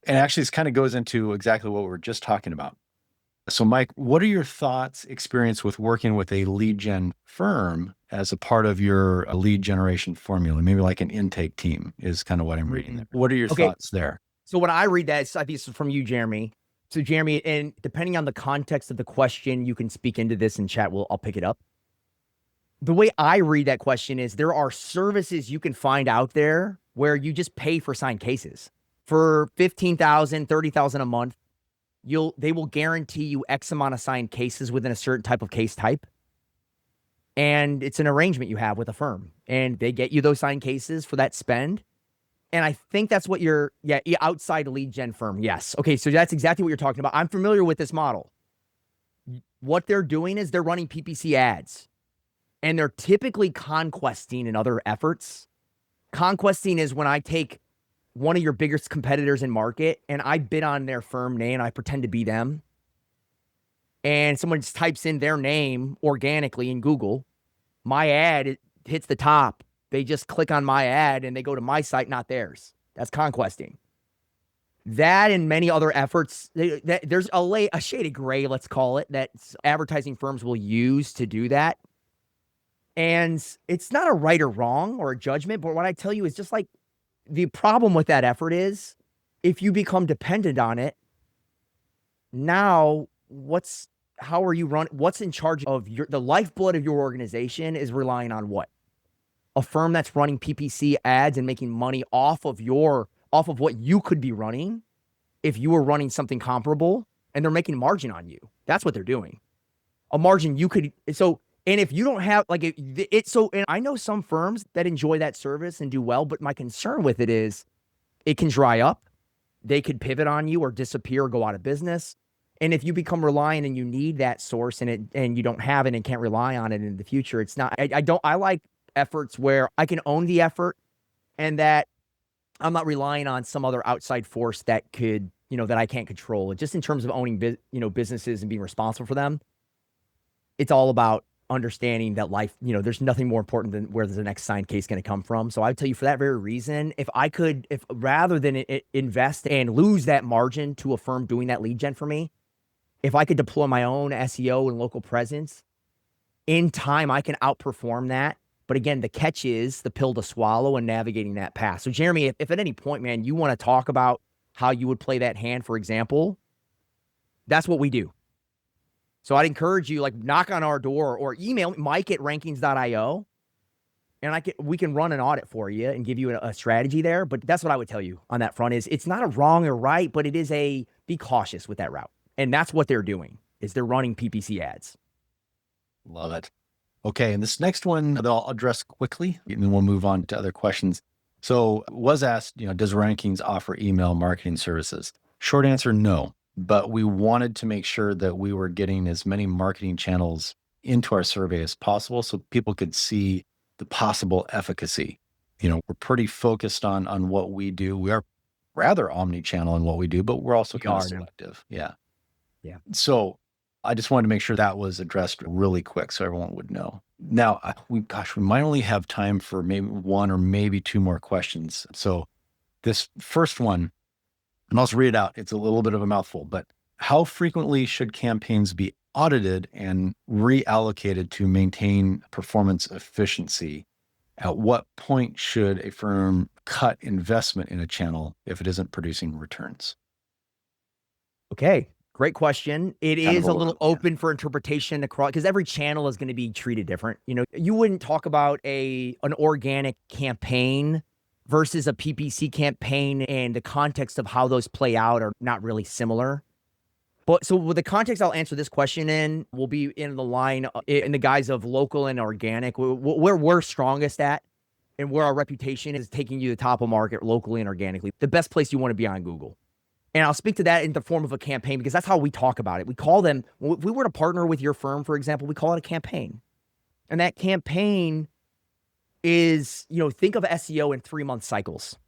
And actually, this kind of goes into exactly what we were just talking about. So Mike, what are your thoughts, experience with working with a lead gen firm as a part of your lead generation formula? Maybe like an intake team is kind of what I'm reading there. What are your thoughts there? So when I read that, I think this is from you, Jeremy. So Jeremy, and depending on the context of the question, you can speak into this in chat. I'll pick it up. The way I read that question is there are services you can find out there where you just pay for signed cases. For $15,000, $30,000 a month, they will guarantee you X amount of signed cases within a certain type of case type. And it's an arrangement you have with a firm. And they get you those signed cases for that spend. And I think that's what outside lead gen firm. Yes. Okay. So that's exactly what you're talking about. I'm familiar with this model. What they're doing is they're running PPC ads and they're typically conquesting in other efforts. Conquesting is when I take one of your biggest competitors in market and I bid on their firm name and I pretend to be them. And someone just types in their name organically in Google. My ad, it hits the top. They just click on my ad and they go to my site, not theirs. That's conquesting. That and many other efforts, there's a shade of gray, let's call it, that advertising firms will use to do that. And it's not a right or wrong or a judgment, but what I tell you is just like the problem with that effort is if you become dependent on it, now how are you what's in charge of the lifeblood of your organization is relying on what? A firm that's running PPC ads and making money off of what you could be running if you were running something comparable, and they're making margin on you. That's what they're doing. A margin you could, and if you don't have and I know some firms that enjoy that service and do well, but my concern with it is it can dry up. They could pivot on you or disappear or go out of business. And if you become reliant and you need that source and you don't have it and can't rely on it in the future, it's not, I like efforts where I can own the effort and that I'm not relying on some other outside force that could, that I can't control. Just in terms of owning, businesses and being responsible for them, it's all about understanding that life, there's nothing more important than where the next signed case going to come from. So I would tell you for that very reason, if rather than invest and lose that margin to a firm doing that lead gen for me, if I could deploy my own SEO and local presence in time, I can outperform that. But again, the catch is the pill to swallow and navigating that path. So Jeremy, if at any point, man, you want to talk about how you would play that hand, for example, that's what we do. So I'd encourage you, knock on our door or email mike@rankings.io, and we can run an audit for you and give you a strategy there. But that's what I would tell you on that front is it's not a wrong or right, but it is be cautious with that route. And that's what they're doing is they're running PPC ads. Love it. Okay. And this next one that I'll address quickly, and then we'll move on to other questions. So was asked, does Rankings offer email marketing services? Short answer, no. But we wanted to make sure that we were getting as many marketing channels into our survey as possible so people could see the possible efficacy. We're pretty focused on what we do. We are rather omni-channel in what we do, but we're also kind of selective. Yeah. So I just wanted to make sure that was addressed really quick so everyone would know. Now, we might only have time for maybe one or maybe two more questions. So this first one, and I'll just read it out. It's a little bit of a mouthful, but how frequently should campaigns be audited and reallocated to maintain performance efficiency? At what point should a firm cut investment in a channel if it isn't producing returns? Okay. Great question. It is a little open for interpretation across because every channel is going to be treated different. You wouldn't talk about an organic campaign versus a PPC campaign, and the context of how those play out are not really similar. But so with the context I'll answer this question in will be in the line in the guise of local and organic, where we're strongest at and where our reputation is taking you to the top of market locally and organically. The best place you want to be on Google. And I'll speak to that in the form of a campaign because that's how we talk about it. We call them, if we were to partner with your firm, for example, we call it a campaign. And that campaign is, think of SEO in 3-month cycles.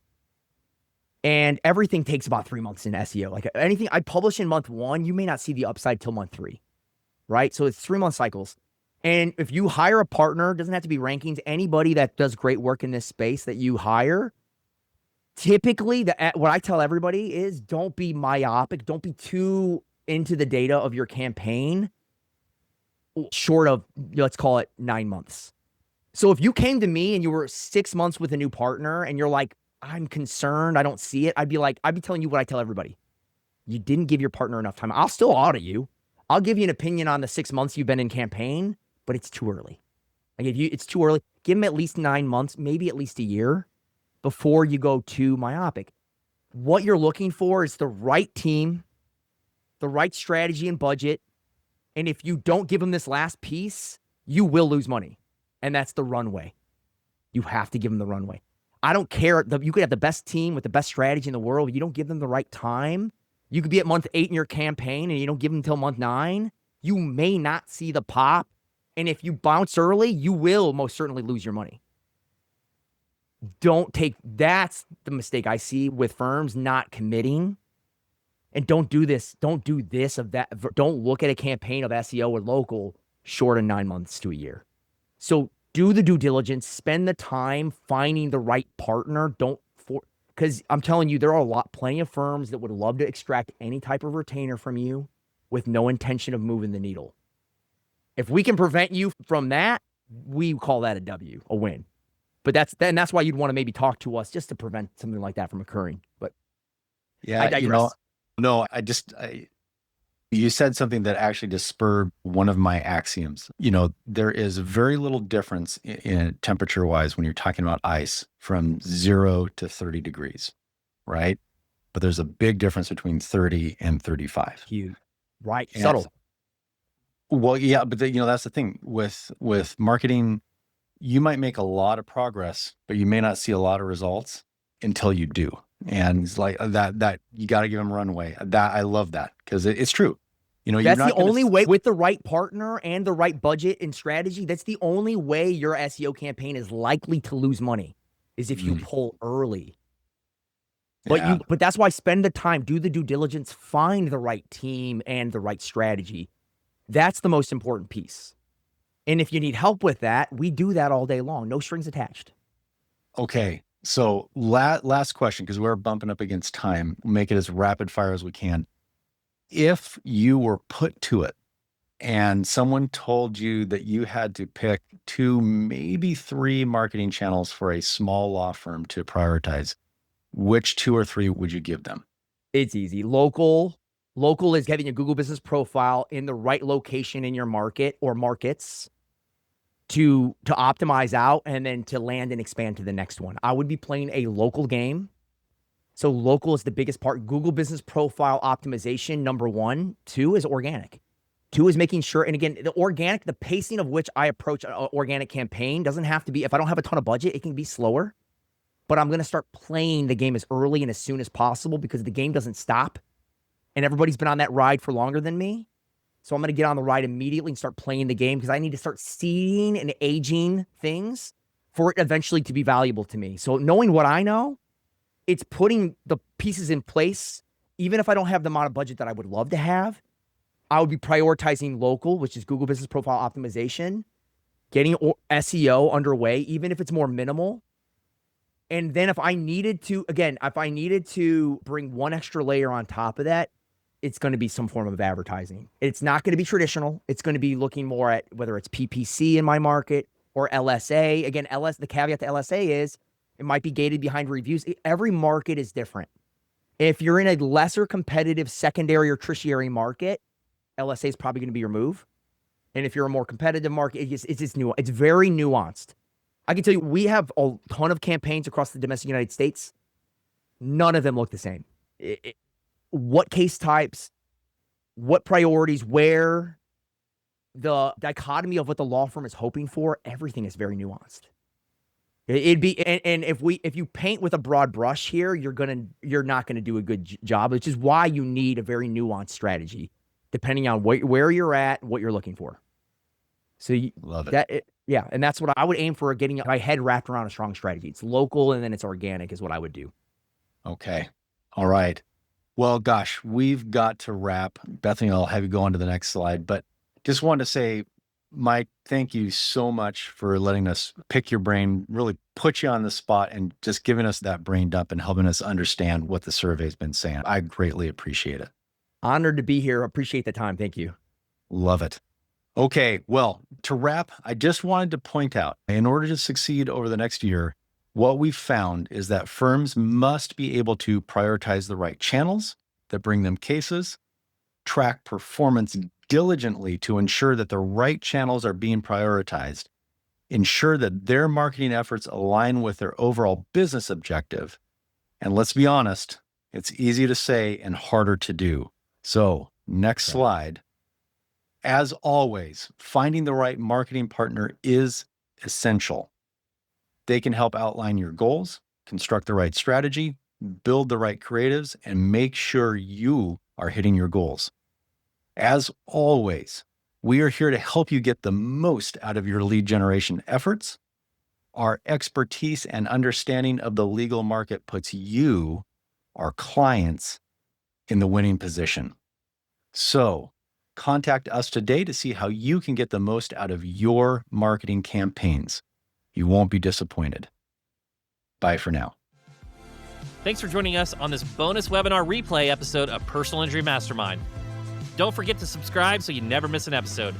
And everything takes about 3 months in SEO. Like anything I publish in month 1, you may not see the upside till month 3, right? So it's 3-month cycles. And if you hire a partner, it doesn't have to be Rankings, anybody that does great work in this space that you hire, typically, what I tell everybody is don't be myopic. Don't be too into the data of your campaign short of, let's call it 9 months. So if you came to me and you were 6 months with a new partner and you're like, I'm concerned, I don't see it, I'd be telling you what I tell everybody. You didn't give your partner enough time. I'll still audit you. I'll give you an opinion on the 6 months you've been in campaign, but it's too early. It's too early. Give them at least 9 months, maybe at least a year, before you go too myopic. What you're looking for is the right team, the right strategy and budget. And if you don't give them this last piece, you will lose money. And that's the runway. You have to give them the runway. I don't care. You could have the best team with the best strategy in the world. But you don't give them the right time. You could be at month 8 in your campaign and you don't give them until month 9. You may not see the pop. And if you bounce early, you will most certainly lose your money. That's the mistake I see with firms not committing. And don't do this of that. Don't look at a campaign of SEO or local short of 9 months to a year. So do the due diligence, spend the time finding the right partner. Because I'm telling you, there are plenty of firms that would love to extract any type of retainer from you with no intention of moving the needle. If we can prevent you from that, we call that a W, a win. But that's why you'd want to maybe talk to us just to prevent something like that from occurring. But Yeah, I digress. You said something that actually just spurred one of my axioms. There is very little difference in temperature wise when you're talking about ice from 0 to 30 degrees, right? But there's a big difference between 30 and 35. Huge. Right. And- Subtle. Well, yeah, but that's the thing with marketing. You might make a lot of progress, but you may not see a lot of results until you do. And it's like that you got to give them runway. That I love that because it's true. That's the only way with the right partner and the right budget and strategy. That's the only way your SEO campaign is likely to lose money is if you pull early. But but that's why spend the time, do the due diligence, find the right team and the right strategy. That's the most important piece. And if you need help with that, we do that all day long. No strings attached. Okay. So last question, because we're bumping up against time. We'll make it as rapid fire as we can. If you were put to it and someone told you that you had to pick 2, maybe 3 marketing channels for a small law firm to prioritize, which 2 or 3 would you give them? It's easy. Local is having a Google business profile in the right location in your market or markets to optimize out and then to land and expand to the next one. I would be playing a local game. So local is the biggest part. Google business profile optimization, number 1. 2 is organic. 2 is making sure, and again, the pacing of which I approach an organic campaign doesn't have to be, if I don't have a ton of budget, it can be slower. But I'm going to start playing the game as early and as soon as possible because the game doesn't stop. And everybody's been on that ride for longer than me. So I'm going to get on the ride immediately and start playing the game because I need to start seeing and aging things for it eventually to be valuable to me. So knowing what I know, it's putting the pieces in place. Even if I don't have the amount of budget that I would love to have, I would be prioritizing local, which is Google Business Profile Optimization, getting SEO underway, even if it's more minimal. And then if I needed to bring one extra layer on top of that, it's going to be some form of advertising. It's not going to be traditional. It's going to be looking more at whether it's PPC in my market or LSA. Again, the caveat to LSA is it might be gated behind reviews. Every market is different. If you're in a lesser competitive secondary or tertiary market, LSA is probably going to be your move. And if you're a more competitive market, it's very nuanced. I can tell you, we have a ton of campaigns across the domestic United States. None of them look the same. What case types, what priorities, where, the dichotomy of what the law firm is hoping for, everything is very nuanced. It'd be, and if you paint with a broad brush here, you're not gonna do a good job, which is why you need a very nuanced strategy, depending on where you're at, what you're looking for. So Love it. Yeah, and that's what I would aim for, getting my head wrapped around a strong strategy. It's local and then it's organic is what I would do. Okay. All right. Well, gosh, we've got to wrap. Bethany, I'll have you go on to the next slide, but just wanted to say, Mike, thank you so much for letting us pick your brain, really put you on the spot and just giving us that brain dump and helping us understand what the survey's been saying. I greatly appreciate it. Honored to be here. Appreciate the time. Thank you. Love it. Okay, well, to wrap, I just wanted to point out, in order to succeed over the next year, what we've found is that firms must be able to prioritize the right channels that bring them cases, track performance diligently to ensure that the right channels are being prioritized, ensure that their marketing efforts align with their overall business objective. And let's be honest, it's easy to say and harder to do. So, next slide. As always, finding the right marketing partner is essential. They can help outline your goals, construct the right strategy, build the right creatives, and make sure you are hitting your goals. As always, we are here to help you get the most out of your lead generation efforts. Our expertise and understanding of the legal market puts you, our clients, in the winning position. So, contact us today to see how you can get the most out of your marketing campaigns. You won't be disappointed. Bye for now. Thanks for joining us on this bonus webinar replay episode of Personal Injury Mastermind. Don't forget to subscribe so you never miss an episode.